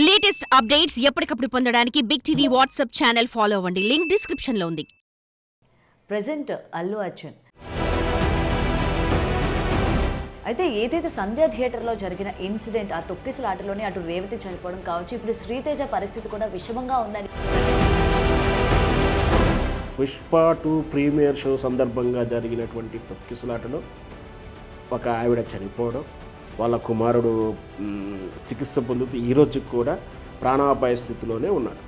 Latest updates ఎప్పటికప్పుడు పొందడానికి big TV WhatsApp channel follow అవ్వండి. లింక్ డిస్క్రిప్షన్ లో ఉంది. ప్రెజెంట్ అల్లు అర్జున్ అయితే ఏదైతే సంధ్య థియేటర్లో జరిగిన ఇన్సిడెంట్, ఆ తొక్కిసలాటలోనే అటు రేవతి చనిపోవడం కావచ్చు, ఇప్పుడు శ్రీతేజ పరిస్థితి కూడా విషమంగా ఉందని. పుష్ప 2 ప్రీమియర్ షో సందర్భంగా జరిగినటువంటి తొక్కిసలాటలో ఒక ఆవిడ చనిపోవడం, వాళ్ళ కుమారుడు చికిత్స పొందుతూ ఈరోజు కూడా ప్రాణాపాయ స్థితిలోనే ఉన్నాడు.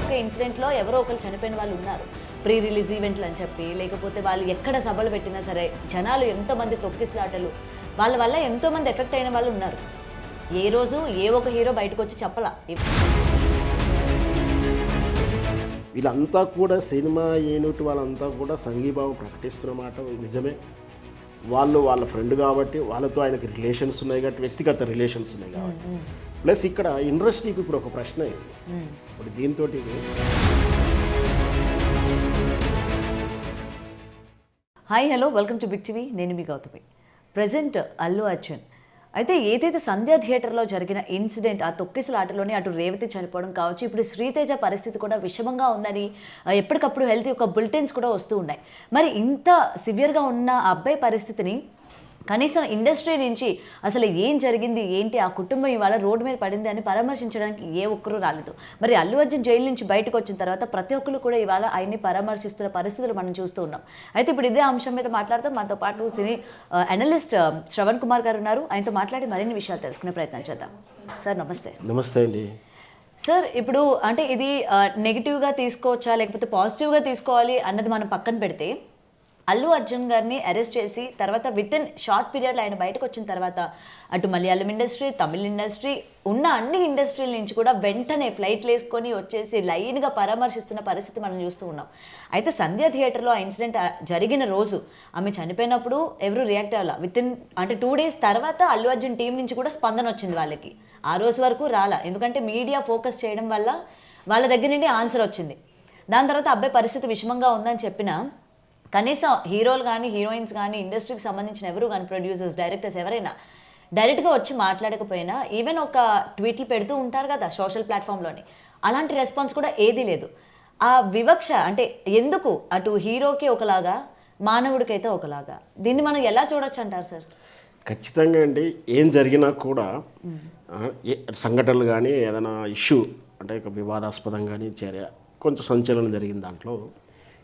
ఒక ఇన్సిడెంట్లో ఎవరో ఒకరు చనిపోయిన వాళ్ళు ఉన్నారు. ప్రీ రిలీజ్ ఈవెంట్లు అని చెప్పి, లేకపోతే వాళ్ళు ఎక్కడ సభలు పెట్టినా సరే జనాలు ఎంతోమంది తొక్కిసలాటలు, వాళ్ళ వల్ల ఎంతోమంది ఎఫెక్ట్ అయిన వాళ్ళు ఉన్నారు. ఏ రోజు ఏ ఒక హీరో బయటకు వచ్చి చెప్పలా. వీళ్ళంతా కూడా సినిమా యూనిట్ వాళ్ళంతా కూడా సంఘీభావం ప్రకటిస్తున్న మాట నిజమే. వాళ్ళు వాళ్ళ ఫ్రెండ్ కాబట్టి వాళ్ళతో ఆయనకి రిలేషన్స్ ఉన్నాయి కాబట్టి, వ్యక్తిగత రిలేషన్స్ ఉన్నాయి కాబట్టి. ప్లస్ ఇక్కడ ఇండస్ట్రీకి ఇప్పుడు ఒక ప్రశ్న అయింది. ఇప్పుడు దీంతో hi hello, welcome to big TV. నేను మీ గౌతమి. ప్రెజెంట్ అల్లు అర్జున్ అయితే ఏదైతే సంధ్య థియేటర్లో జరిగిన ఇన్సిడెంట్, ఆ తొక్కిసలాటలోనే అటు రేవతి చనిపోవడం కావచ్చు, ఇప్పుడు శ్రీతేజ పరిస్థితి కూడా విషమంగా ఉందని ఎప్పటికప్పుడు హెల్త్ యొక్క బులెటిన్స్ కూడా వస్తూ ఉన్నాయి. మరి ఇంత సివియర్గా ఉన్న ఆ అబ్బాయి పరిస్థితిని కనీసం ఇండస్ట్రీ నుంచి అసలు ఏం జరిగింది ఏంటి, ఆ కుటుంబం ఇవాళ రోడ్డు మీద పడింది అని పరామర్శించడానికి ఏ ఒక్కరూ రాలేదు. మరి అల్లు అర్జున్ జైలు నుంచి బయటకు వచ్చిన తర్వాత ప్రతి ఒక్కరు కూడా ఇవాళ ఆయన్ని పరామర్శిస్తున్న పరిస్థితులు మనం చూస్తూ ఉన్నాం. అయితే ఇప్పుడు ఇదే అంశం మీద మాట్లాడుతూ మనతో పాటు సినీ అనలిస్ట్ శ్రవణ్ కుమార్ గారు ఉన్నారు. ఆయనతో మాట్లాడి మరిన్ని విషయాలు తెలుసుకునే ప్రయత్నం చేద్దాం. సార్ నమస్తే. నమస్తే అండి. సార్, ఇప్పుడు అంటే ఇది నెగిటివ్గా తీసుకోవచ్చా లేకపోతే పాజిటివ్గా తీసుకోవాలి అన్నది మనం పక్కన పెడితే, అల్లు అర్జున్ గారిని అరెస్ట్ చేసి తర్వాత విత్ ఇన్ షార్ట్ పీరియడ్లో ఆయన బయటకు వచ్చిన తర్వాత అటు మలయాళం ఇండస్ట్రీ, తమిళ ఇండస్ట్రీ, ఉన్న అన్ని ఇండస్ట్రీల నుంచి కూడా వెంటనే ఫ్లైట్లు వేసుకొని వచ్చేసి లైన్గా పరామర్శిస్తున్న పరిస్థితి మనం చూస్తూ ఉన్నాం. అయితే సంధ్య థియేటర్లో ఆ ఇన్సిడెంట్ జరిగిన రోజు ఆమె చనిపోయినప్పుడు ఎవరు రియాక్ట్ అవ్వాల. విత్ ఇన్ అంటే 2 days తర్వాత అల్లు అర్జున్ టీం నుంచి కూడా స్పందన వచ్చింది వాళ్ళకి. ఆ రోజు వరకు రాలా, ఎందుకంటే మీడియా ఫోకస్ చేయడం వల్ల వాళ్ళ దగ్గర నుండి ఆన్సర్ వచ్చింది. దాని తర్వాత అబ్బాయి పరిస్థితి విషమంగా ఉందని చెప్పినా కనీసం హీరోలు కానీ హీరోయిన్స్ కానీ ఇండస్ట్రీకి సంబంధించిన ఎవరు కానీ ప్రొడ్యూసర్స్, డైరెక్టర్స్ ఎవరైనా డైరెక్ట్గా వచ్చి మాట్లాడకపోయినా ఈవెన్ ఒక ట్వీట్లు పెడుతూ ఉంటారు కదా సోషల్ ప్లాట్ఫామ్లోని, అలాంటి రెస్పాన్స్ కూడా ఏదీ లేదు. ఆ వివక్ష అంటే ఎందుకు అటు హీరోకి ఒకలాగా మానవుడికైతే ఒకలాగా, దీన్ని మనం ఎలా చూడొచ్చు అంటారు సార్? ఖచ్చితంగా అండి. ఏం జరిగినా కూడా సంఘటనలు కానీ ఏదైనా ఇష్యూ అంటే వివాదాస్పదం కానీ కొంచెం సంచలనం జరిగిన దాంట్లో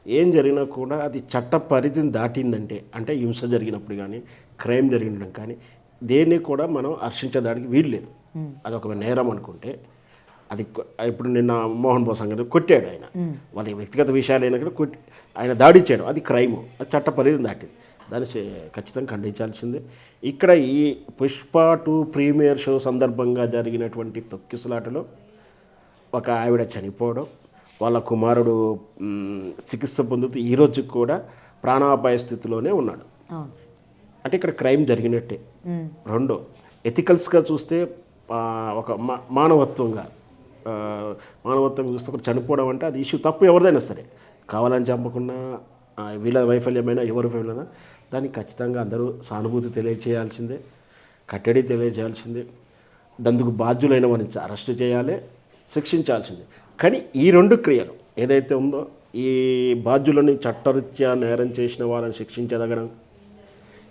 ఏం జరిగినా కూడా అది చట్ట పరిధిని దాటిందంటే, అంటే హింస జరిగినప్పుడు కానీ క్రైమ్ జరిగినప్పుడు కానీ దేన్ని కూడా మనం హర్షించడానికి వీల్లేదు. అది ఒక నేరం అనుకుంటే అది ఇప్పుడు నిన్న మోహన్ బాబు సంగతి కొట్టాడు ఆయన, వాళ్ళ వ్యక్తిగత విషయాలు అయినా కూడా ఆయన దాడి చేయడం అది క్రైము, అది చట్ట పరిధిని దాటింది. దాన్ని ఖచ్చితంగా ఖండించాల్సిందే. ఇక్కడ ఈ పుష్ప 2 ప్రీమియర్ షో సందర్భంగా జరిగినటువంటి తొక్కిసలాటలో ఒక ఆవిడ చనిపోవడం, వాళ్ళ కుమారుడు చికిత్స పొందుతూ ఈరోజు కూడా ప్రాణాపాయ స్థితిలోనే ఉన్నాడు. అంటే ఇక్కడ క్రైమ్ జరిగినట్టే. రెండో ఎథికల్స్గా చూస్తే ఒక మానవత్వంగా చూస్తే ఒకటి చనిపోవడం అంటే అది ఇష్యూ, తప్పు ఎవరిదైనా సరే, కావాలని చంపకుండా వీళ్ళ వైఫల్యమైనా ఎవరి వైఫల్యమైనా దానికి ఖచ్చితంగా అందరూ సానుభూతి తెలియజేయాల్సిందే, కట్టడి తెలియజేయాల్సిందే. అందుకు బాధ్యులైన వారిని అరెస్ట్ చేయాలి, శిక్షించాల్సిందే. కానీ ఈ 2 క్రియలు ఏదైతే ఉందో, ఈ బాధ్యులని చట్టరీత్యా నేరం చేసిన వారిని శిక్షించదగడం,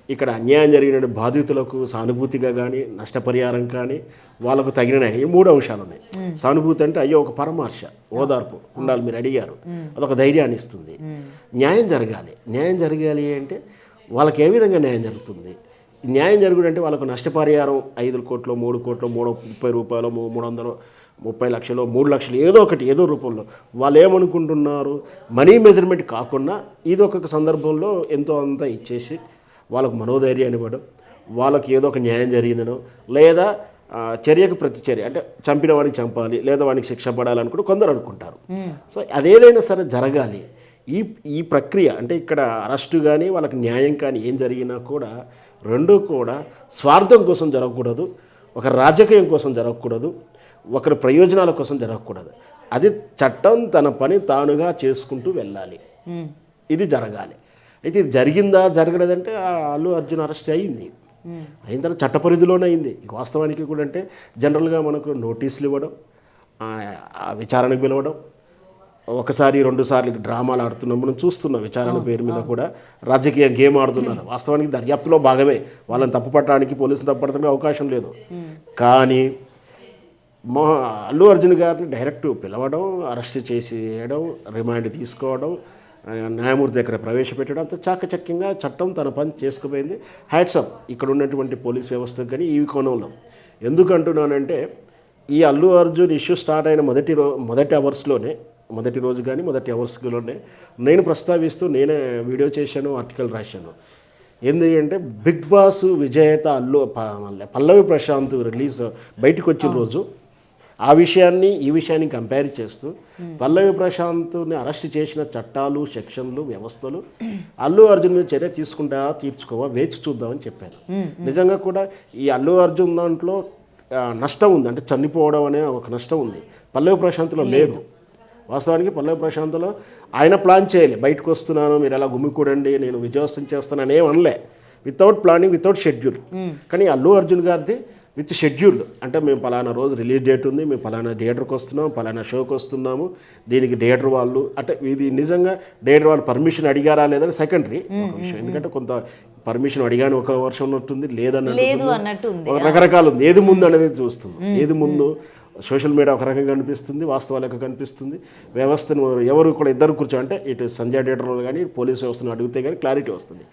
ఇక్కడ అన్యాయం జరిగిన బాధితులకు సానుభూతిగా కానీ నష్టపరిహారం కానీ వాళ్ళకు తగిన ఈ 3 అంశాలు ఉన్నాయి. సానుభూతి అంటే అయ్యో ఒక పరామర్శ, ఓదార్పు ఉండాలి, మీరు అడిగారు, అదొక ధైర్యాన్ని ఇస్తుంది. న్యాయం జరగాలి అంటే వాళ్ళకి ఏ విధంగా న్యాయం జరుగుతుంది? న్యాయం జరుగుడంటే వాళ్ళకు నష్టపరిహారం 5 కోట్లు, 3 కోట్లు, 30 రూపాయలు, 300, 30 లక్షలు, 3 లక్షలు, ఏదో రూపంలో వాళ్ళు ఏమనుకుంటున్నారు, మనీ మెజర్మెంట్ కాకుండా ఇది ఒక సందర్భంలో ఎంతో అంతా ఇచ్చేసి వాళ్ళకు మనోధైర్యాన్ని ఇవ్వడం, వాళ్ళకి ఏదో ఒక న్యాయం జరిగిందనో లేదా చర్యకు ప్రతిచర్య అంటే చంపిన వాడికి చంపాలి లేదా వాడికి శిక్ష పడాలని కూడా కొందరు అనుకుంటారు. సో అదేదైనా సరే జరగాలి. ఈ ప్రక్రియ అంటే ఇక్కడ అరెస్టు కానీ వాళ్ళకి న్యాయం కానీ ఏం జరిగినా కూడా 2 కూడా స్వార్థం కోసం జరగకూడదు, ఒక రాజకీయం కోసం జరగకూడదు, ఒకరి ప్రయోజనాల కోసం జరగకూడదు. అది చట్టం తన పని తానుగా చేసుకుంటూ వెళ్ళాలి, ఇది జరగాలి. అయితే ఇది జరిగిందా జరగలేదంటే అల్లు అర్జున్ అరెస్ట్ అయింది, అయిన తర్వాత చట్ట పరిధిలోనే అయింది. వాస్తవానికి కూడా అంటే జనరల్గా మనకు నోటీసులు ఇవ్వడం, విచారణకు పిలవడం, ఒకసారి 2 సార్లు డ్రామాలు ఆడుతున్నాం. మనం చూస్తున్నాం విచారణ పేరు మీద కూడా రాజకీయ గేమ్ ఆడుతున్నారు. వాస్తవానికి దర్యాప్తులో భాగమే. వాళ్ళని తప్పుపట్టడానికి పోలీసులు తప్పుపట్టడానికి అవకాశం లేదు. కానీ అల్లు అర్జున్ గారిని డైరెక్ట్ పిలవడం, అరెస్ట్ చేసి వేయడం, రిమాండ్ తీసుకోవడం, న్యాయమూర్తి దగ్గర ప్రవేశపెట్టడం, అంత చాకచక్యంగా చట్టం తన పని చేసుకుపోయింది. హ్యాట్సప్ ఇక్కడ ఉన్నటువంటి పోలీస్ వ్యవస్థకు కానీ ఈ కోణంలో. ఎందుకంటున్నానంటే ఈ అల్లు అర్జున్ ఇష్యూ స్టార్ట్ అయిన మొదటి రోజు కానీ మొదటి అవర్స్లోనే నేను ప్రస్తావిస్తూ నేనే వీడియో చేశాను, ఆర్టికల్ రాశాను. ఏంటంటే బిగ్ బాస్ విజేత పల్లవి ప్రశాంత్ రిలీజ్ బయటకు వచ్చిన రోజు ఈ విషయాన్ని కంపేర్ చేస్తూ పల్లవి ప్రశాంత్ని అరెస్ట్ చేసిన చట్టాలు, సెక్షన్లు, వ్యవస్థలు అల్లు అర్జున్ మీద చర్య తీర్చుకోవా వేచి చూద్దామని చెప్పాను. నిజంగా కూడా ఈ అల్లు అర్జున్ దాంట్లో నష్టం ఉంది, అంటే చనిపోవడం అనే ఒక నష్టం ఉంది. పల్లవి ప్రశాంత్లో లేదు. వాస్తవానికి పల్లవి ప్రశాంత్లో ఆయన ప్లాన్ చేయాలి, బయటకు వస్తున్నాను మీరు ఎలా గుమ్మికూడండి, నేను విజయోత్సవం చేస్తానని ఏం అనలే. Without planning, without schedule. కానీ అల్లు అర్జున్ గారిది విత్ షెడ్యూల్. అంటే మేము పలానా రోజు రిలీజ్ డేట్ ఉంది, మేము పలానా థియేటర్కి వస్తున్నాం, పలానా షోకి వస్తున్నాము, దీనికి థియేటర్ వాళ్ళు అంటే ఇది నిజంగా థియేటర్ వాళ్ళు పర్మిషన్ అడిగారా లేదని సెకండరీ విషయం. ఎందుకంటే కొంత పర్మిషన్ అడిగాను ఒక వర్షం ఉన్నట్టుంది, లేదన్నట్టు రకరకాలు ఉంది. ఏది ముందు అనేది చూస్తుంది. ఏది ముందు సోషల్ మీడియా ఒక రకంగా కనిపిస్తుంది, వాస్తవాలకు కనిపిస్తుంది. వ్యవస్థను ఎవరు కూడా ఇద్దరు అంటే ఇటు సంజయ్ థియేటర్లో కానీ పోలీస్ వ్యవస్థను అడిగితే కానీ క్లారిటీ వస్తుంది.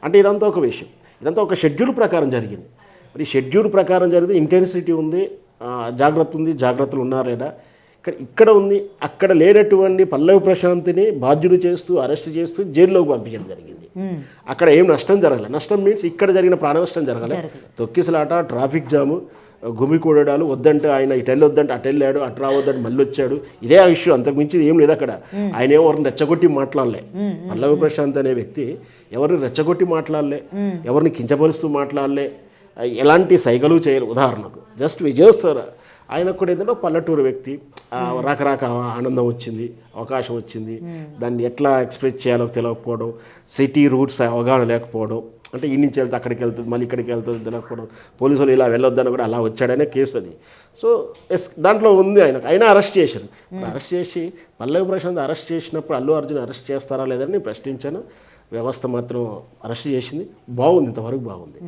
అంటే ఇదంతా ఒక విషయం, ఇదంతా ఒక షెడ్యూల్ ప్రకారం జరిగింది. మరి షెడ్యూల్ ప్రకారం జరిగింది, ఇంటెన్సిటీ ఉంది, జాగ్రత్త ఉంది, జాగ్రత్తలు ఉన్నారేనా ఇక్కడ ఉంది. అక్కడ లేనటువంటి పల్లవి ప్రశాంత్ని బాధ్యుడు చేస్తూ అరెస్ట్ చేస్తూ జైల్లోకి పంపించడం జరిగింది. అక్కడ ఏం నష్టం జరగలేదు. నష్టం మీన్స్ ఇక్కడ జరిగిన ప్రాణ నష్టం జరగలేదు. తొక్కిసలాట, ట్రాఫిక్ జాము, గుమికూడడాలు, వద్దంటే ఆయన ఇటు వెళ్ళొద్దంటే అటు వెళ్ళాడు, అటు రావద్దంటే మళ్ళీ వచ్చాడు. ఇదే ఆ ఇష్యూ, అంతకుమించి ఏం లేదు అక్కడ. ఆయన ఎవరిని రెచ్చగొట్టి మాట్లాడలే. పల్లవి ప్రశాంత్ అనే వ్యక్తి ఎవరిని రెచ్చగొట్టి మాట్లాడలే, ఎవరిని కించపరుస్తూ మాట్లాడలే, ఎలాంటి సైగలు చేయరు. ఉదాహరణకు జస్ట్ విజయోత్సవ ఆయనకు కూడా ఏంటంటే పల్లెటూరు వ్యక్తి, రాక ఆనందం వచ్చింది, అవకాశం వచ్చింది, దాన్ని ఎట్లా ఎక్స్ప్రెస్ చేయాలో తెలియకపోవడం, సిటీ రూట్స్ అవగాహన లేకపోవడం, అంటే ఈ నుంచి వెళ్తే అక్కడికి వెళ్తుంది, మళ్ళీ ఇక్కడికి వెళ్తుంది తెలియకపోవడం, పోలీసులు ఇలా వెళ్ళొద్దని కూడా అలా వచ్చాడనే కేసు అది. సో దాంట్లో ఉంది ఆయన అరెస్ట్ చేశారు. అరెస్ట్ చేసి పల్లవి ప్రశాంత్ అరెస్ట్ చేసినప్పుడు అల్లు అర్జున్ అరెస్ట్ చేస్తారా లేదని నేను ప్రశ్నించాను. వ్యవస్థ మాత్రం అరెస్ట్ చేసింది, బాగుంది, ఇంతవరకు బాగుంది.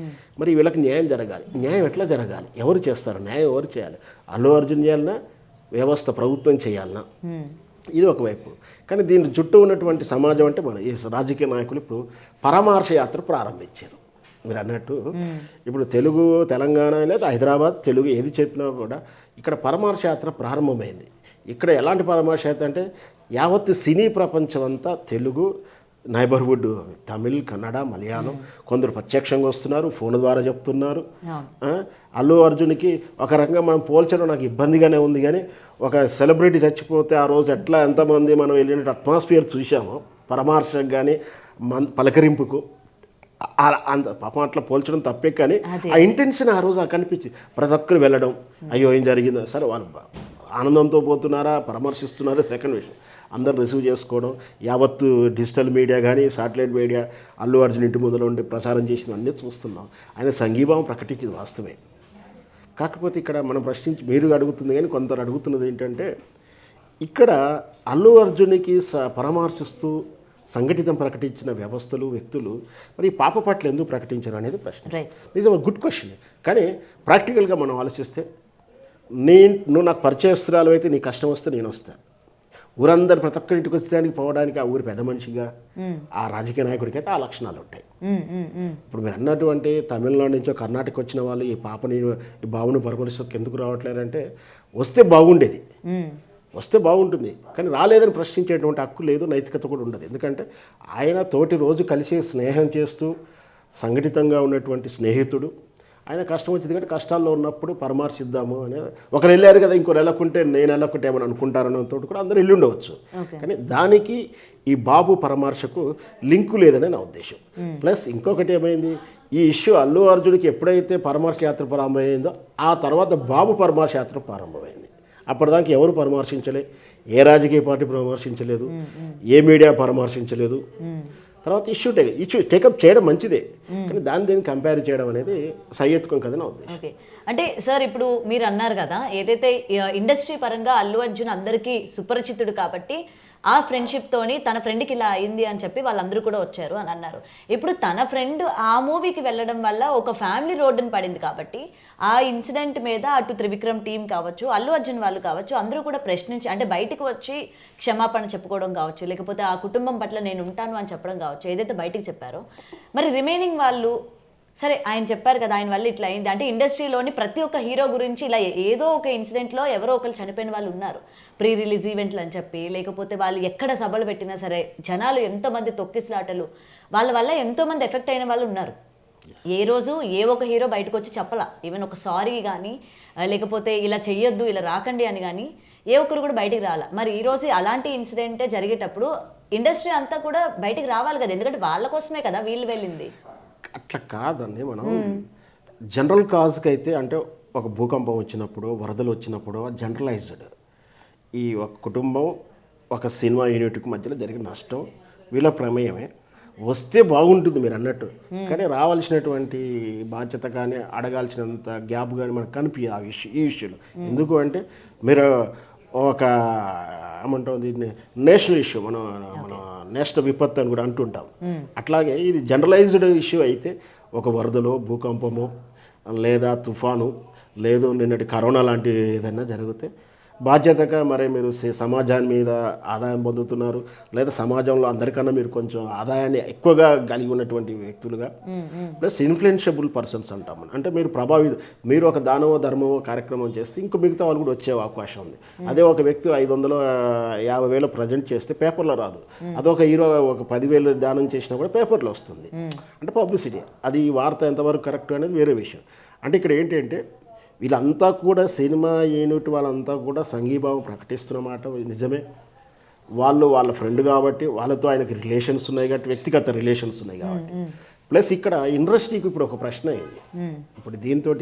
మరి వీళ్ళకి న్యాయం జరగాలి. న్యాయం ఎట్లా జరగాలి, ఎవరు చేస్తారు, న్యాయం ఎవరు చేయాలి? అల్లు అర్జున్ చేయాలన్నా, వ్యవస్థ ప్రభుత్వం చేయాలన్నా, ఇది ఒకవైపు. కానీ దీని చుట్టూ ఉన్నటువంటి సమాజం అంటే మన ఈ రాజకీయ నాయకులు ఇప్పుడు పరామర్శ యాత్ర ప్రారంభించారు. మీరు అన్నట్టు ఇప్పుడు తెలుగు, తెలంగాణ లేదా హైదరాబాద్, తెలుగు ఏది చెప్పినా కూడా ఇక్కడ పరామర్శ యాత్ర ప్రారంభమైంది. ఇక్కడ ఎలాంటి పరామర్శ యాత్ర అంటే యావత్తు సినీ ప్రపంచం అంతా తెలుగు, నైబర్హుడ్ తమిళ్, కన్నడ, మలయాళం, కొందరు ప్రత్యక్షంగా వస్తున్నారు, ఫోన్ ద్వారా చెప్తున్నారు. అల్లు అర్జున్కి ఒక రకంగా మనం పోల్చడం నాకు ఇబ్బందిగానే ఉంది. కానీ ఒక సెలబ్రిటీ చచ్చిపోతే ఆ రోజు ఎట్లా ఎంతమంది మనం వెళ్ళిన అట్మాస్ఫియర్ చూసామో పరామర్శకు కానీ పలకరింపుకు, అంత పాపం అట్లా పోల్చడం తప్పే. కానీ ఆ ఇంటెన్షన్ ఆ రోజు కనిపించి ప్రతి ఒక్కరు వెళ్ళడం, అయ్యో ఏం జరిగిందో, సరే వాళ్ళు ఆనందంతో పోతున్నారా, పరామర్శిస్తున్నారా సెకండ్ విషయం. అందరు రిసీవ్ చేసుకోవడం, యావత్తు డిజిటల్ మీడియా కానీ శాటిలైట్ మీడియా అల్లు అర్జున్ ఇంటి ముందులో ఉండి ప్రచారం చేసిన అన్నీ చూస్తున్నాం. ఆయన సంఘీభావం ప్రకటించింది వాస్తవమే. కాకపోతే ఇక్కడ మనం మీరు అడుగుతుంది కానీ కొందరు అడుగుతున్నది ఏంటంటే ఇక్కడ అల్లు అర్జున్కి పరామర్శిస్తూ సంఘటితం ప్రకటించిన వ్యవస్థలు, వ్యక్తులు మరి పాప పట్ల ఎందుకు ప్రకటించారు అనేది ప్రశ్న. నిజంగా గుడ్ క్వశ్చన్. కానీ ప్రాక్టికల్గా మనం ఆలోచిస్తే నువ్వు నాకు పరిచయస్తురాలు అయితే నీ కష్టం వస్తే నేను వస్తాను. ఊరందరూ ప్రతి ఒక్కరి ఇంటికి వచ్చేదానికి పోవడానికి ఆ ఊరి పెద్ద మనిషిగా ఆ రాజకీయ నాయకుడికి అయితే ఆ లక్షణాలు ఉంటాయి. ఇప్పుడు మీరు అన్నటువంటి తమిళనాడు నుంచో కర్ణాటక వచ్చిన వాళ్ళు ఈ పాపని ఈ బావును పరామర్శకు ఎందుకు రావట్లేదంటే వస్తే బాగుండేది, వస్తే బాగుంటుంది, కానీ రాలేదని ప్రశ్నించేటువంటి హక్కు లేదు, నైతికత కూడా ఉండదు. ఎందుకంటే ఆయన తోటి రోజు కలిసి స్నేహం చేస్తూ సంఘటితంగా ఉన్నటువంటి స్నేహితుడు. ఆయన కష్టం వచ్చింది కాబట్టి కష్టాల్లో ఉన్నప్పుడు పరామర్శిద్దాము అనేది. ఒకరు వెళ్ళారు కదా, ఇంకొకరు వెళ్ళకుంటే నేను వెళ్ళకుంటే ఏమని అనుకుంటారని తోటి కూడా అందరూ వెళ్ళి ఉండవచ్చు. కానీ దానికి ఈ బాబు పరామర్శకు లింకు లేదని నా ఉద్దేశం. ప్లస్ ఇంకొకటి ఏమైంది, ఈ ఇష్యూ అల్లు అర్జున్కి ఎప్పుడైతే పరామర్శ యాత్ర ప్రారంభమైందో ఆ తర్వాత బాబు పరామర్శ యాత్ర ప్రారంభమైంది. అప్పటిదాకా ఎవరు పరామర్శించలే, ఏ రాజకీయ పార్టీ పరామర్శించలేదు, ఏ మీడియా పరామర్శించలేదు. తర్వాత ఇష్యూ టేకప్ చేయడం మంచిదే, కానీ దీన్ని కంపేర్ చేయడం అనేది సహేతుకం కదని నా ఉద్దేశం. ఓకే, అంటే సార్ ఇప్పుడు మీరు అన్నారు కదా ఏదైతే ఇండస్ట్రీ పరంగా అల్లు అర్జున్ అందరికీ సుపరిచితుడు కాబట్టి ఆ ఫ్రెండ్షిప్ తోని తన ఫ్రెండ్కి ఇలా అయింది అని చెప్పి వాళ్ళందరూ కూడా వచ్చారు అని అన్నారు. ఇప్పుడు తన ఫ్రెండ్ ఆ మూవీకి వెళ్ళడం వల్ల ఒక ఫ్యామిలీ రోడ్డుని పడింది కాబట్టి ఆ ఇన్సిడెంట్ మీద అటు త్రివిక్రమ్ టీం కావచ్చు, అల్లు అర్జున్ వాళ్ళు కావచ్చు, అందరూ కూడా ప్రశ్నించి అంటే బయటకు వచ్చి క్షమాపణ చెప్పుకోవడం కావచ్చు, లేకపోతే ఆ కుటుంబం పట్ల నేను ఉంటాను అని చెప్పడం కావచ్చు, ఏదైతే బయటికి చెప్పారో. మరి రిమైనింగ్ వాళ్ళు సరే ఆయన చెప్పారు కదా ఆయన వల్ల ఇట్లా అయింది అంటే ఇండస్ట్రీలోని ప్రతి ఒక్క హీరో గురించి ఇలా ఏదో ఒక ఇన్సిడెంట్లో ఎవరో ఒకరు చనిపోయిన వాళ్ళు ఉన్నారు, ప్రీ రిలీజ్ ఈవెంట్లు అని చెప్పి, లేకపోతే వాళ్ళు ఎక్కడ సభలు పెట్టినా సరే జనాలు ఎంతోమంది తొక్కిసలాటలు వాళ్ళ వల్ల ఎంతోమంది ఎఫెక్ట్ అయిన వాళ్ళు ఉన్నారు. ఏ రోజు ఏ ఒక హీరో బయటకు వచ్చి చెప్పలా, ఈవెన్ ఒక సారీ కానీ లేకపోతే ఇలా చెయ్యొద్దు ఇలా రాకండి అని కానీ ఏ ఒక్కరు కూడా బయటికి రాలా. మరి ఈ రోజు అలాంటి ఇన్సిడెంటే జరిగేటప్పుడు ఇండస్ట్రీ అంతా కూడా బయటికి రావాలి కదా, ఎందుకంటే వాళ్ళ కోసమే కదా వీళ్ళు వెళ్ళింది. అట్లా కాదండి, మనం జనరల్ కాజ్కి అయితే అంటే ఒక భూకంపం వచ్చినప్పుడు, వరదలు వచ్చినప్పుడు జనరలైజ్డ్ ఈ ఒక కుటుంబం ఒక సినిమా యూనిట్కి మధ్యలో జరిగిన నష్టం వీళ్ళ ప్రమేయమే వస్తే బాగుంటుంది మీరు అన్నట్టు, కానీ రావాల్సినటువంటి బాధ్యత కానీ అడగాల్సినంత గ్యాప్ కానీ మనకు కనిపించదు ఈ ఇష్యూలో. ఎందుకు అంటే మీరు ఒక ఏమంటాం దీన్ని నేషనల్ ఇష్యూ, మన నేషనల్ విపత్తు అని కూడా అంటుంటాం. అట్లాగే ఇది జనరలైజ్డ్ ఇష్యూ అయితే ఒక వరదలో భూకంపము లేదా తుఫాను లేదు నిన్నటి కరోనా లాంటి ఏదైనా జరిగితే బాధ్యతగా మరి మీరు సమాజాన్ని మీద ఆదాయం పొందుతున్నారు, లేదా సమాజంలో అందరికన్నా మీరు కొంచెం ఆదాయాన్ని ఎక్కువగా కలిగి ఉన్నటువంటి వ్యక్తులుగా, ప్లస్ ఇన్ఫ్లుయెన్షియబుల్ పర్సన్స్ అంటాం. అంటే మీరు మీరు ఒక దానమో ధర్మమో కార్యక్రమం చేస్తే ఇంకో మిగతా వాళ్ళు కూడా వచ్చే అవకాశం ఉంది. అదే ఒక వ్యక్తి 550,000 ప్రజెంట్ చేస్తే పేపర్లో రాదు, అదొక హీరో ఒక 10,000 దానం చేసినా కూడా పేపర్లో వస్తుంది. అంటే పబ్లిసిటీ, అది ఈ వార్త ఎంతవరకు కరెక్ట్ అనేది వేరే విషయం. అంటే ఇక్కడ ఏంటంటే వీళ్ళంతా కూడా సినిమా యూనిట్ వాళ్ళంతా కూడా సంఘీభావం ప్రకటిస్తున్నమాట నిజమే. వాళ్ళ ఫ్రెండ్ కాబట్టి వాళ్ళతో ఆయనకి రిలేషన్స్ ఉన్నాయి కాబట్టి వ్యక్తిగత రిలేషన్స్ ఉన్నాయి కాబట్టి, ప్లస్ ఇక్కడ ఇండస్ట్రీకి ఇప్పుడు ఒక ప్రశ్న అయింది. ఇప్పుడు దీంతో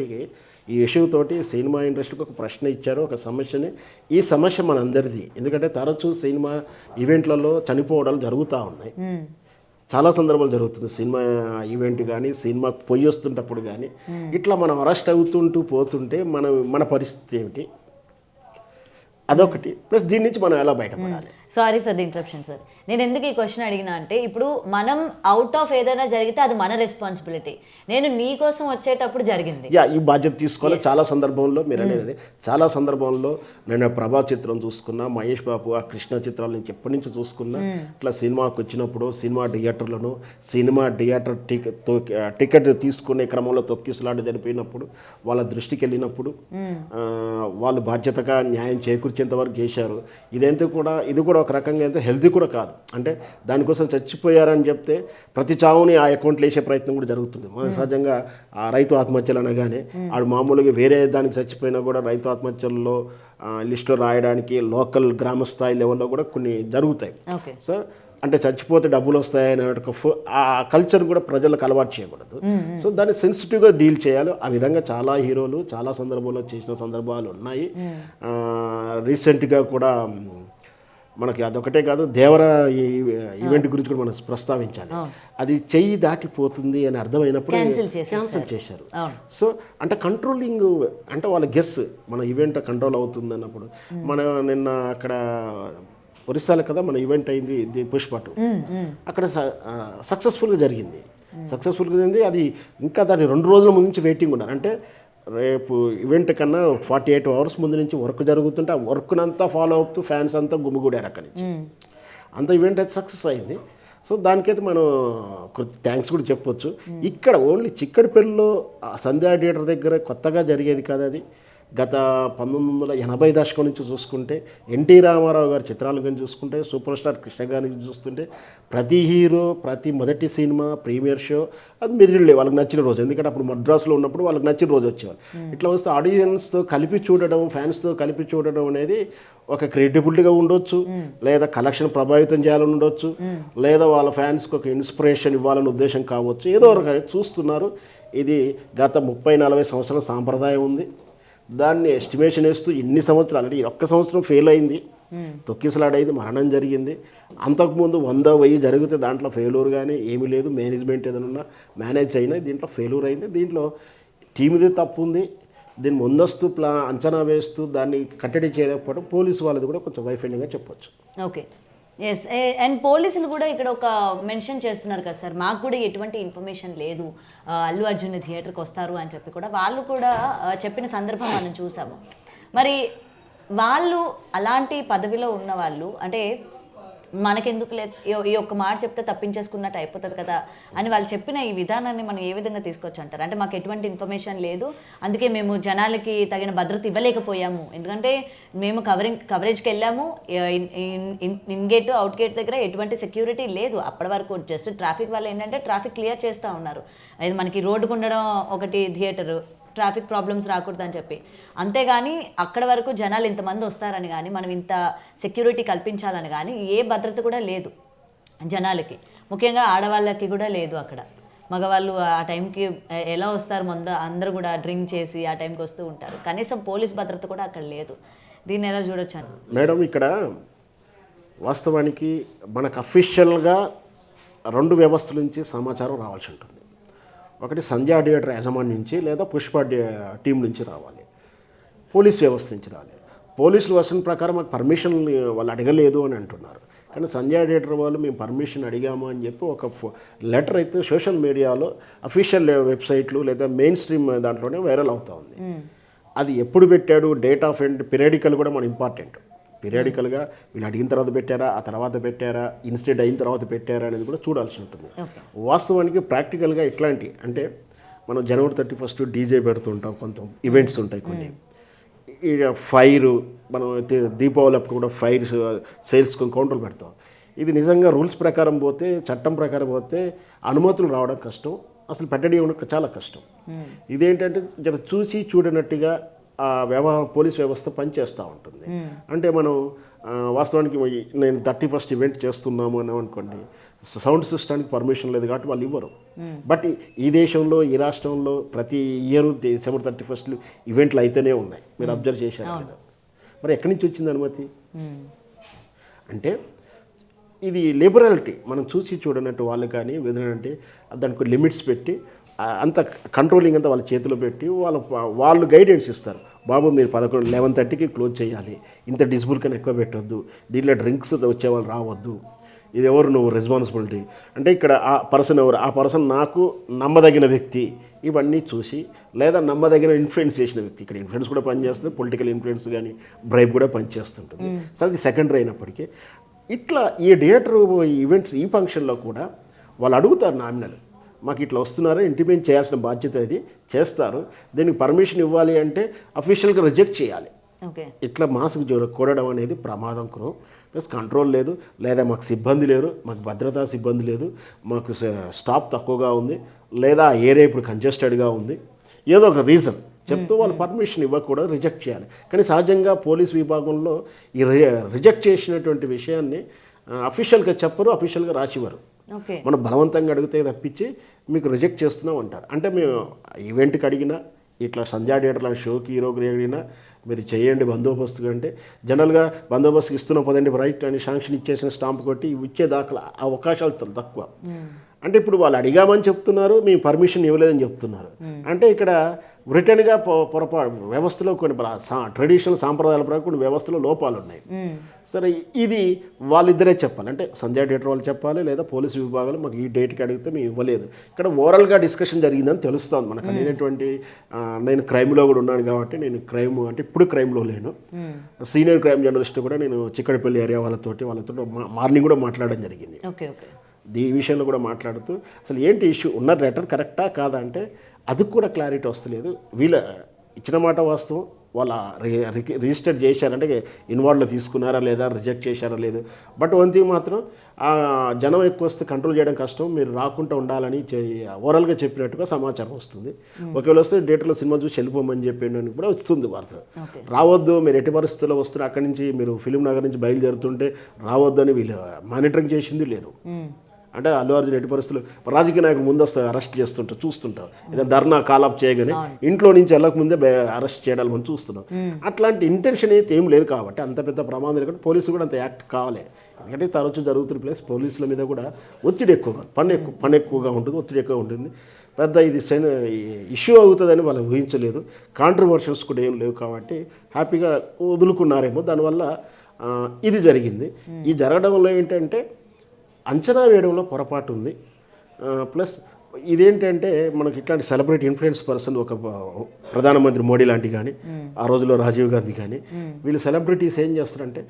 ఈ ఇష్యూ తోటి సినిమా ఇండస్ట్రీకి ఒక ప్రశ్న ఇచ్చారు, ఒక సమస్యని. ఈ సమస్య మనందరిది, ఎందుకంటే తరచూ సినిమా ఈవెంట్లలో చనిపోవడాలు జరుగుతూ ఉన్నాయి, చాలా సందర్భాలు జరుగుతుంది. సినిమా ఈవెంట్ కానీ సినిమా పొయ్యి వస్తుంటప్పుడు కానీ ఇట్లా మనం అరెస్ట్ అవుతుంటూ పోతుంటే మన పరిస్థితి ఏమిటి, అదొకటి. ప్లస్ దీని నుంచి మనం ఎలా బయటపడాలి. Sorry for the interruption sir, నేను ఎందుకు ఈ క్వశ్చన్ అడిగినా అంటే ఇప్పుడు మనం అవుట్ ఆఫ్ ఏదైనా జరిగితే అది మన రెస్పాన్సిబిలిటీ. నేను నీ కోసం వచ్చేటప్పుడు జరిగింది, ఈ బాధ్యత తీసుకోవాలి. చాలా సందర్భంలో మీరు అనేది చాలా సందర్భంలో నేను ప్రభా చిత్రం చూసుకున్నా, మహేష్ బాబు ఆ కృష్ణ చిత్రాల నుంచి ఎప్పటి నుంచి చూసుకున్నా, ఇట్లా సినిమాకి వచ్చినప్పుడు సినిమా థియేటర్ టికెట్ తీసుకునే క్రమంలో తొక్కిసలాట జరిపినప్పుడు వాళ్ళ దృష్టికి వెళ్ళినప్పుడు వాళ్ళు బాధ్యతగా న్యాయం చేకూర్చేంత వరకు చేశారు. ఇది కూడా ఒక రకంగా అయితే హెల్తీ కూడా కాదు. అంటే దానికోసం చచ్చిపోయారని చెప్తే ప్రతి చావుని ఆ అకౌంట్లో వేసే ప్రయత్నం కూడా జరుగుతుంది. సహజంగా ఆ రైతు ఆత్మహత్యలు అనగానే ఆడు మామూలుగా వేరే దానికి చచ్చిపోయినా కూడా రైతు ఆత్మహత్యల్లో లిస్టులో రాయడానికి లోకల్ గ్రామ స్థాయి లెవెల్లో కూడా కొన్ని జరుగుతాయి. సో అంటే చచ్చిపోతే డబ్బులు వస్తాయనే ఆ కల్చర్ కూడా ప్రజలకు అలవాటు చేయకూడదు. సో దాన్ని సెన్సిటివ్గా డీల్ చేయాలి. ఆ విధంగా చాలా హీరోలు చాలా సందర్భాల్లో చేసిన సందర్భాలు ఉన్నాయి. రీసెంట్గా కూడా మనకి అదొకటే కాదు, దేవర ఈవెంట్ గురించి కూడా మనం ప్రస్తావించాలి. అది చెయ్యి దాటిపోతుంది అని అర్థమైనప్పుడు క్యాన్సిల్ చేశారు. సో అంటే కంట్రోలింగ్, అంటే వాళ్ళ గెస్ మన ఈవెంట్ కంట్రోల్ అవుతుంది అన్నప్పుడు నిన్న అక్కడ ఒరిస్సాలో కదా మన ఈవెంట్ అయింది పుష్ప 2, అక్కడ సక్సెస్ఫుల్గా జరిగింది. అది ఇంకా దాని 2 రోజుల ముందు నుంచి వెయిటింగ్ ఉన్నారు. అంటే రేపు ఈవెంట్ కన్నా 48 hours ముందు నుంచి వర్క్ జరుగుతుంటే ఆ వర్క్నంతా ఫాలో అవుతూ ఫ్యాన్స్ అంతా గుమిగూడారు అక్కడి నుంచి. అంత ఈవెంట్ అయితే సక్సెస్ అయింది. సో దానికైతే మనం థ్యాంక్స్ కూడా చెప్పొచ్చు. ఇక్కడ ఓన్లీ చిక్కడిపల్లిలో సంధ్యా థియేటర్ దగ్గర కొత్తగా జరిగేది కాదు అది. గత 1980 దశకం నుంచి చూసుకుంటే ఎన్టీ రామారావు గారి చిత్రాలు కానీ చూసుకుంటే, సూపర్ స్టార్ కృష్ణ గారిని చూస్తుంటే ప్రతి హీరో ప్రతి మొదటి సినిమా ప్రీమియర్ షో అది మెదిలే వాళ్ళకి నచ్చిన రోజు. ఎందుకంటే అప్పుడు మద్రాసులో ఉన్నప్పుడు వాళ్ళకి నచ్చిన రోజు వచ్చేవాళ్ళు. ఇట్లా వస్తే ఆడియన్స్తో కలిపి చూడడం, ఫ్యాన్స్తో కలిపి చూడడం అనేది ఒక క్రియేటిబిలిటీగా ఉండొచ్చు, లేదా కలెక్షన్ ప్రభావితం చేయాలని ఉండొచ్చు, లేదా వాళ్ళ ఫ్యాన్స్కి ఒక ఇన్స్పిరేషన్ ఇవ్వాలని ఉద్దేశం కావచ్చు. ఏదో ఒక చూస్తున్నారు. ఇది గత 30-40 సంవత్సరాల సాంప్రదాయం ఉంది. దాన్ని ఎస్టిమేషన్ వేస్తూ ఇన్ని సంవత్సరాలు, అంటే ఒక్క సంవత్సరం ఫెయిల్ అయింది తొక్కిసలాడైంది, మరణం జరిగింది. అంతకుముందు 100,000 జరిగితే దాంట్లో ఫెయిల్యూర్ కానీ ఏమీ లేదు. మేనేజ్మెంట్ ఏదైనా మేనేజ్ అయినా దీంట్లో ఫెయిల్యూర్ అయింది. దీంట్లో టీముది తప్పు ఉంది. దీన్ని ముందస్తు అంచనా వేస్తూ దాన్ని కట్టడి చేయలేకపోవడం పోలీసు వాళ్ళది కూడా కొంచెం వైఫల్యంగా చెప్పొచ్చు. Okay, yes. అండ్ పోలీసులు కూడా ఇక్కడ ఒక మెన్షన్ చేస్తున్నారు కదా సార్, మాకు కూడా ఎటువంటి ఇన్ఫర్మేషన్ లేదు అల్లు అర్జున్ థియేటర్కి వస్తారు అని చెప్పి కూడా వాళ్ళు కూడా చెప్పిన సందర్భం మనం చూసాము. మరి వాళ్ళు అలాంటి పదవిలో ఉన్న వాళ్ళు అంటే మనకెందుకు లేదు ఈ ఒక్క మాట చెప్తే తప్పించేసుకున్నట్టు అయిపోతుంది కదా అని వాళ్ళు చెప్పిన ఈ విధానాన్ని మనం ఏ విధంగా తీసుకోవచ్చు అంటారు? అంటే మాకు ఎటువంటి ఇన్ఫర్మేషన్ లేదు, అందుకే మేము జనాలకి తగిన భద్రత ఇవ్వలేకపోయాము, ఎందుకంటే మేము కవరేజ్కి వెళ్ళాము, ఇన్ గేట్ అవుట్ గేట్ దగ్గర ఎటువంటి సెక్యూరిటీ లేదు అప్పటి వరకు, జస్ట్ ట్రాఫిక్ వాళ్ళు ఏంటంటే ట్రాఫిక్ క్లియర్ చేస్తూ ఉన్నారు. అది మనకి రోడ్డుకు ఉండడం ఒకటి థియేటరు, ట్రాఫిక్ ప్రాబ్లమ్స్ రాకూడదని చెప్పి, అంతేగాని అక్కడ వరకు జనాలు ఇంతమంది వస్తారని కానీ మనం ఇంత సెక్యూరిటీ కల్పించాలని కానీ ఏ భద్రత కూడా లేదు జనాలకి, ముఖ్యంగా ఆడవాళ్ళకి కూడా లేదు. అక్కడ మగవాళ్ళు ఆ టైంకి ఎలా వస్తారు, అందరూ కూడా డ్రింక్ చేసి ఆ టైంకి వస్తూ ఉంటారు, కనీసం పోలీస్ భద్రత కూడా అక్కడ లేదు. దీన్ని ఎలా చూడొచ్చు మేడం? ఇక్కడ వాస్తవానికి మనకు అఫీషియల్గా 2 వ్యవస్థల నుంచి సమాచారం రావాల్సి ఉంటుంది. ఒకటి సంధ్యా థియేటర్ యాజమాన్యం నుంచి లేదా పుష్ప టీం నుంచి రావాలి, పోలీస్ వ్యవస్థ నుంచి రావాలి. పోలీసుల వర్షన్ ప్రకారం మాకు పర్మిషన్ వాళ్ళు అడగలేదు అని అంటున్నారు. కానీ సంధ్యా థియేటర్ వాళ్ళు మేము పర్మిషన్ అడిగాము అని చెప్పి ఒక లెటర్ అయితే సోషల్ మీడియాలో అఫీషియల్ వెబ్సైట్లు లేదా మెయిన్ స్ట్రీమ్ దాంట్లోనే వైరల్ అవుతూ ఉంది. అది ఎప్పుడు పెట్టాడు, డేట్ ఆఫ్ ఎండ్, పీరియడికల్ కూడా మన ఇంపార్టెంట్. పీరియడికల్గా వీళ్ళు అడిగిన తర్వాత పెట్టారా, ఆ తర్వాత పెట్టారా, ఇన్స్టెంట్ అయిన తర్వాత పెట్టారా అనేది కూడా చూడాల్సి ఉంటుంది. వాస్తవానికి ప్రాక్టికల్గా ఇట్లాంటి అంటే మనం జనవరి 31 డీజే పెడుతుంటాం, కొంత ఈవెంట్స్ ఉంటాయి కొన్ని, ఫైరు మనం దీపావళి అప్పుడు కూడా ఫైర్ సేల్స్ కౌంటర్లు పెడతాం. ఇది నిజంగా రూల్స్ ప్రకారం పోతే, చట్టం ప్రకారం పోతే అనుమతులు రావడం కష్టం, అసలు పెట్టడం చాలా కష్టం. ఇదేంటంటే జర చూసి చూడనట్టుగా ఆ పోలీస్ వ్యవస్థ పనిచేస్తూ ఉంటుంది. అంటే మనం వాస్తవానికి నేను 31st ఈవెంట్ చేస్తున్నాము అని అనుకోండి, సౌండ్ సిస్టానికి పర్మిషన్ లేదు కాబట్టి వాళ్ళు ఇవ్వరు. బట్ ఈ దేశంలో, ఈ రాష్ట్రంలో ప్రతి ఇయర్ December 31 ఈవెంట్లు అయితేనే ఉన్నాయి. మీరు అబ్జర్వ్ చేశారు కదా? మరి ఎక్కడి నుంచి వచ్చింది అనుమతి? అంటే ఇది లిబరాలిటీ, మనం చూసి చూడనట్టు వాళ్ళు కానీ ఏదంటే దానికి లిమిట్స్ పెట్టి అంత కంట్రోలింగ్ అంతా వాళ్ళ చేతిలో పెట్టి వాళ్ళు గైడెన్స్ ఇస్తారు. బాబు మీరు 11:30కి క్లోజ్ చేయాలి, ఇంత డిజిబుల్ కన్నా ఎక్కువ పెట్టొద్దు, దీంట్లో డ్రింక్స్ వచ్చేవాళ్ళు రావద్దు, ఇది ఎవరు నువ్వు రెస్పాన్సిబిలిటీ అంటే ఇక్కడ ఆ పర్సన్ ఎవరు, ఆ పర్సన్ నాకు నమ్మదగిన వ్యక్తి, ఇవన్నీ చూసి లేదా నమ్మదగిన ఇన్ఫ్లుయెన్స్ చేసిన వ్యక్తి, ఇక్కడ ఇన్ఫ్లుయెన్స్ కూడా పనిచేస్తుంది, పొలిటికల్ ఇన్ఫ్లుయెన్స్ కానీ బ్రైబ్ కూడా పనిచేస్తుంటుంది. సరే అది సెకండరీ అయినప్పటికీ ఇట్లా ఈ థియేటర్ ఈవెంట్స్ ఈ ఫంక్షన్లో కూడా వాళ్ళు అడుగుతారు నామినల్, మాకు ఇట్లా వస్తున్నారో ఇంటిమేట్ చేయాల్సిన బాధ్యత ఇది చేస్తారు, దీనికి పర్మిషన్ ఇవ్వాలి అంటే అఫీషియల్గా రిజెక్ట్ చేయాలి. ఇట్లా మాస్క్ కూడడం అనేది ప్రమాదకరం, ప్లస్ కంట్రోల్ లేదు, లేదా మాకు సిబ్బంది లేరు, మాకు భద్రతా సిబ్బంది లేదు, మాకు స్టాఫ్ తక్కువగా ఉంది, లేదా ఏరియా ఇప్పుడు కంజెస్టెడ్గా ఉంది, ఏదో ఒక రీజన్ చెప్తూ వాళ్ళు పర్మిషన్ ఇవ్వకూడదు, రిజెక్ట్ చేయాలి. కానీ సహజంగా పోలీస్ విభాగంలో ఈ రిజెక్ట్ చేసినటువంటి విషయాన్ని అఫీషియల్గా చెప్పరు, అఫీషియల్గా రాసివ్వరు. మనం బలవంతంగా అడిగితే తప్పించి మీకు రిజెక్ట్ చేస్తున్నాం అంటారు. అంటే మేము ఈవెంట్కి అడిగినా, ఇట్లా సంధ్యా థియేటర్ లాంటి షోకి హీరోకి అడిగినా మీరు చేయండి బందోబస్తుగా అంటే జనరల్గా బందోబస్తుకి ఇస్తున్నాం పదండి రైట్ అని శాంక్షన్ ఇచ్చేసిన స్టాంప్ కొట్టి ఇచ్చే దాఖలా అవకాశాలు తక్కువ. అంటే ఇప్పుడు వాళ్ళు అడిగామని చెప్తున్నారు, మేము పర్మిషన్ ఇవ్వలేదని చెప్తున్నారు. అంటే ఇక్కడ రిటర్న్గా పొరపాటు వ్యవస్థలో కొన్ని ట్రెడిషనల్ సాంప్రదాయాల ప్రకారం కొన్ని వ్యవస్థలో లోపాలు ఉన్నాయి. సరే ఇది వాళ్ళిద్దరే చెప్పాలి, అంటే సంధ్యా థియేటర్ వాళ్ళు చెప్పాలి, లేదా పోలీసు విభాగాలు మాకు ఈ డేట్కి అడిగితే మేము ఇవ్వలేదు. ఇక్కడ ఓవరాల్గా డిస్కషన్ జరిగిందని తెలుస్తుంది మనకు. అనేటువంటి నేను క్రైమ్లో కూడా ఉన్నాను కాబట్టి నేను క్రైమ్ అంటే ఇప్పుడు క్రైమ్లో లేను, సీనియర్ క్రైమ్ జర్నలిస్ట్ కూడా నేను చిక్కడపల్లి ఏరియా వాళ్ళతో మార్నింగ్ కూడా మాట్లాడడం జరిగింది. ఈ విషయంలో కూడా మాట్లాడుతూ అసలు ఏంటి ఇష్యూ, ఉన్న లెటర్ కరెక్టా కాదా అంటే అది కూడా క్లారిటీ వస్తలేదు. వీళ్ళ ఇచ్చిన మాట వాస్తవం, వాళ్ళ రిజిస్టర్ చేశారంటే ఇన్వాల్వ్లో తీసుకున్నారా లేదా, రిజెక్ట్ చేశారా లేదు. బట్ వన్ థింగ్ మాత్రం జనం ఎక్కువ వస్తే కంట్రోల్ చేయడం కష్టం, మీరు రాకుండా ఉండాలని ఓవరాల్గా చెప్పినట్టుగా సమాచారం వస్తుంది. ఒకవేళ వస్తే థియేటర్లో సినిమా చూసి వెళ్ళిపోమని చెప్పి కూడా వస్తుంది వార్త. రావద్దు, మీరు ఎట్టి పరిస్థితుల్లో వస్తున్నారు, అక్కడి నుంచి మీరు ఫిలిం నగర్ నుంచి బయలుదేరుతుంటే రావద్దు అని వీళ్ళు మానిటరింగ్ చేసింది లేదు. అంటే అల్లు అర్జున్ ఎట్టి పరిస్థితులు రాజకీయ నాయకులు ముందు వస్తే అరెస్ట్ చేస్తుంటారు, చూస్తుంటారు. ఏదైనా ధర్నా కాలాప్ చేయగానే ఇంట్లో నుంచి వెళ్ళక ముందే అరెస్ట్ చేయడాలు మనం చూస్తున్నాం. అట్లాంటి ఇంటెన్షన్ అయితే ఏం లేదు కాబట్టి అంత పెద్ద ప్రమాదం లేకుండా పోలీసులు కూడా అంత యాక్ట్ కావాలి. ఎందుకంటే తరచూ జరుగుతున్న ప్లేస్ పోలీసుల మీద కూడా ఒత్తిడి ఎక్కువగా పని ఎక్కువగా ఉంటుంది, ఒత్తిడి ఎక్కువ ఉంటుంది. పెద్ద ఇది ఇష్యూ అవుతుందని వాళ్ళు ఊహించలేదు. కాంట్రవర్షన్స్ కూడా ఏం లేవు కాబట్టి హ్యాపీగా వదులుకున్నారేమో. దానివల్ల ఇది జరిగింది. ఈ జరగడంలో ఏంటంటే అంచనా వేయడంలో పొరపాటు ఉంది. ప్లస్ ఇదేంటంటే మనకి ఇట్లాంటి సెలబ్రిటీ ఇన్ఫ్లుయెన్స్ పర్సన్ ఒక ప్రధానమంత్రి మోడీ లాంటి కానీ, ఆ రోజుల్లో రాజీవ్ గాంధీ కానీ, వీళ్ళు సెలబ్రిటీస్ ఏం చేస్తారంటే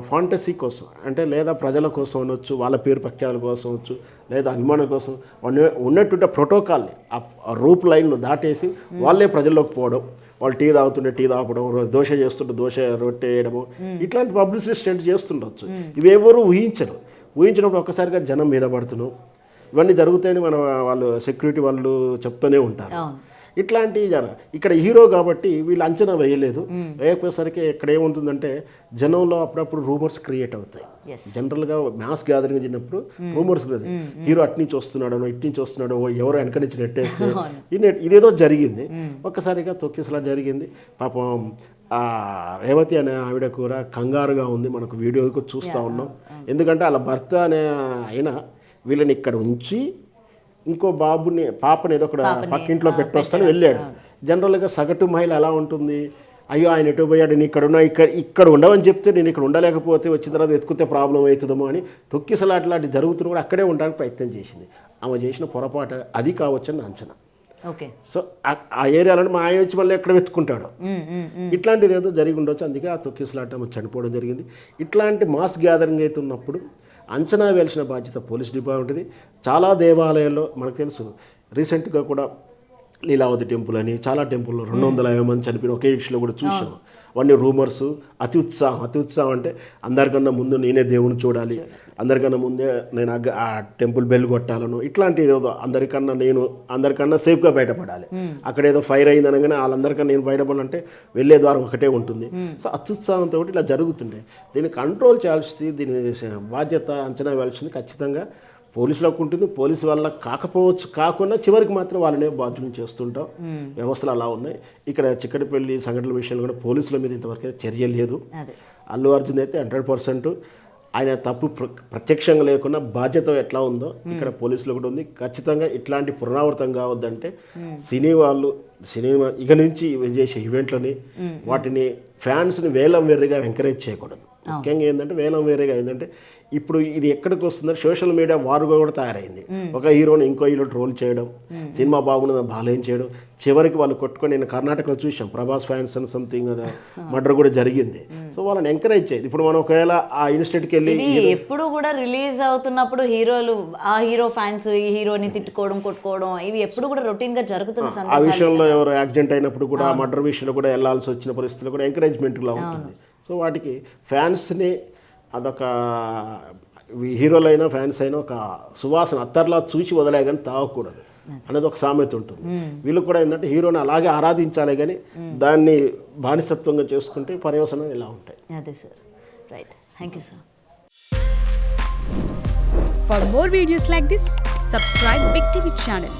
ఫాంటసీ కోసం అంటే లేదా ప్రజల కోసం అనొచ్చు, వాళ్ళ పేరు ప్రఖ్యాతుల కోసం అనొచ్చు, లేదా అభిమానం కోసం ఉన్నట్టుంటే ప్రోటోకాల్ని ఆ రూప్ లైన్ను దాటేసి వాళ్ళే ప్రజల్లోకి పోవడం, వాళ్ళు టీ తాగుతుంటే టీ తాగడం, దోశ చేస్తుంటే దోశ రొట్టె వేయడము, ఇట్లాంటి పబ్లిసిటీ స్టంట్ చేస్తుండొచ్చు. ఇవేవరూ ఊహించినప్పుడు ఒక్కసారిగా జనం మీద పడుతున్నాం. ఇవన్నీ జరుగుతాయని వాళ్ళు సెక్యూరిటీ వాళ్ళు చెప్తూనే ఉంటారు. ఇట్లాంటి ఇక్కడ హీరో కాబట్టి వీళ్ళు అంచనా వేయలేదు. వేయకపోయేసరికి ఇక్కడ ఏముంటుందంటే జనంలో అప్పుడప్పుడు రూమర్స్ క్రియేట్ అవుతాయి. జనరల్గా మ్యాస్ గ్యాదరింగ్ చేసినప్పుడు రూమర్స్ హీరో అటు నుంచి వస్తున్నాడో ఇటు నుంచి వస్తున్నాడో ఎవరో వెనక నుంచి నెట్టేస్తే ఇదేదో జరిగింది. ఒక్కసారిగా తొక్కిసలా జరిగింది. పాపం రేవతి అనే ఆవిడ కూడా కంగారుగా ఉంది. మనకు వీడియోకు చూస్తూ ఉన్నాం. ఎందుకంటే వాళ్ళ భర్త అనే ఆయన వీళ్ళని ఇక్కడ ఉంచి ఇంకో పాపని ఏదో ఒక పక్కింట్లో పెట్టొస్తాను వెళ్ళాడు. జనరల్గా సగటు మహిళ ఎలా ఉంటుంది, అయ్యో ఆయన ఎటు పోయాడు, నేను ఇక్కడ ఉండవని చెప్తే నేను ఇక్కడ ఉండలేకపోతే వచ్చిన తర్వాత ఎత్తుకుతే ప్రాబ్లం అవుతుందేమో అని తొక్కిసలాట్లాంటి జరుగుతున్న కూడా అక్కడే ఉండడానికి ప్రయత్నం చేసింది. ఆమె చేసిన పొరపాటు అది కావచ్చని అంచనా. ఓకే. సో ఆ ఏరియాలో మా ఆయన వచ్చి మళ్ళీ ఎక్కడ వెతుక్కుంటాడు, ఇట్లాంటిది ఏదో జరిగి ఉండొచ్చు. అందుకే ఆ తొక్కిసలాట చనిపోవడం జరిగింది. ఇట్లాంటి మాస్ గ్యాదరింగ్ అయితే ఉన్నప్పుడు అంచనా వేయాల్సిన బాధ్యత పోలీస్ డిపార్ట్మెంట్ది. చాలా దేవాలయాల్లో మనకు తెలుసు, రీసెంట్గా కూడా లీలావతి టెంపుల్ అని చాలా టెంపుల్లో 250 మంది చనిపోయిన ఒకే ఇష్యూలో కూడా చూసాం. అవన్నీ రూమర్స్, అతి ఉత్సాహం అంటే అందరికన్నా ముందు నేనే దేవుని చూడాలి, అందరికన్నా ముందే నేను ఆ టెంపుల్ బెల్ కొట్టాలను, ఇట్లాంటి ఏదో అందరికన్నా సేఫ్గా బయటపడాలి. అక్కడ ఏదో ఫైర్ అయింది అనగానే వాళ్ళందరికన్నా నేను బయటపడాలంటే వెళ్ళే ద్వారం ఒకటే ఉంటుంది. సో అత్యుత్సాహంతో ఇలా జరుగుతుండే. దీన్ని కంట్రోల్ చేయాల్సింది, దీని బాధ్యత అంచనా వేయాల్సింది ఖచ్చితంగా పోలీసులకు ఉంటుంది. పోలీసు వల్ల కాకుండా చివరికి మాత్రం వాళ్ళనే బాధ్యులను చేస్తుంటాం. వ్యవస్థలు అలా ఉన్నాయి. ఇక్కడ చిక్కడపల్లి సంఘటనల విషయంలో కూడా పోలీసుల మీద ఇంతవరకు చర్య లేదు. అల్లు అర్జున్ అయితే 100% ఆయన తప్పు ప్రత్యక్షంగా లేకుండా బాధ్యత ఎట్లా ఉందో ఇక్కడ పోలీసులు కూడా ఉంది. ఖచ్చితంగా ఇట్లాంటి పునరావృతం కావద్దంటే సినిమా ఇక నుంచి చేసే ఈవెంట్లని వాటిని ఫ్యాన్స్ని వేలం వేరేగా ఎంకరేజ్ చేయకూడదు. ముఖ్యంగా ఏంటంటే వేలం వేరేగా ఏంటంటే ఇప్పుడు ఇది ఎక్కడికి వస్తుందంటే సోషల్ మీడియా వారుగా కూడా తయారైంది. ఒక హీరోని ఇంకో హీరో ట్రోల్ చేయడం, సినిమా బాగున్నదని బాలేం చేయడం, చివరికి వాళ్ళు కొట్టుకొని నేను కర్ణాటకలో చూసాం ప్రభాస్ ఫ్యాన్స్ అని సంథింగ్ మర్డర్ కూడా జరిగింది. సో వాళ్ళని ఎంకరేజ్ చేయదు. ఇప్పుడు మనం ఒకవేళ ఆ ఇన్స్టిట్యూట్కి వెళ్ళి ఎప్పుడు కూడా రిలీజ్ అవుతున్నప్పుడు ఆ హీరో ఫ్యాన్స్ ఈ హీరోని తిట్టుకోవడం కొట్టుకోవడం ఇవి ఎప్పుడు కూడా రొటీన్ గా జరుగుతున్న ఆ విషయంలో ఎవరు యాక్సిడెంట్ అయినప్పుడు కూడా మర్డర్ విషయంలో కూడా వెళ్ళాల్సి వచ్చిన పరిస్థితుల్లో కూడా ఎంకరేజ్మెంట్లా ఉంటుంది. సో వాటికి ఫ్యాన్స్ని అదొక హీరోలైనా ఫ్యాన్స్ అయినా ఒక సువాసన అత్తర్లా చూసి వదిలే కానీ తాగకూడదు అనేది ఒక సామెత ఉంటుంది. వీళ్ళు కూడా ఏంటంటే హీరోని అలాగే ఆరాధించాలి కానీ దాన్ని బానిసత్వంగా చేసుకుంటే పర్యవసనం ఇలా ఉంటాయి. అదే sir, right. Thank you sir. For more videos like this, subscribe Big TV channel.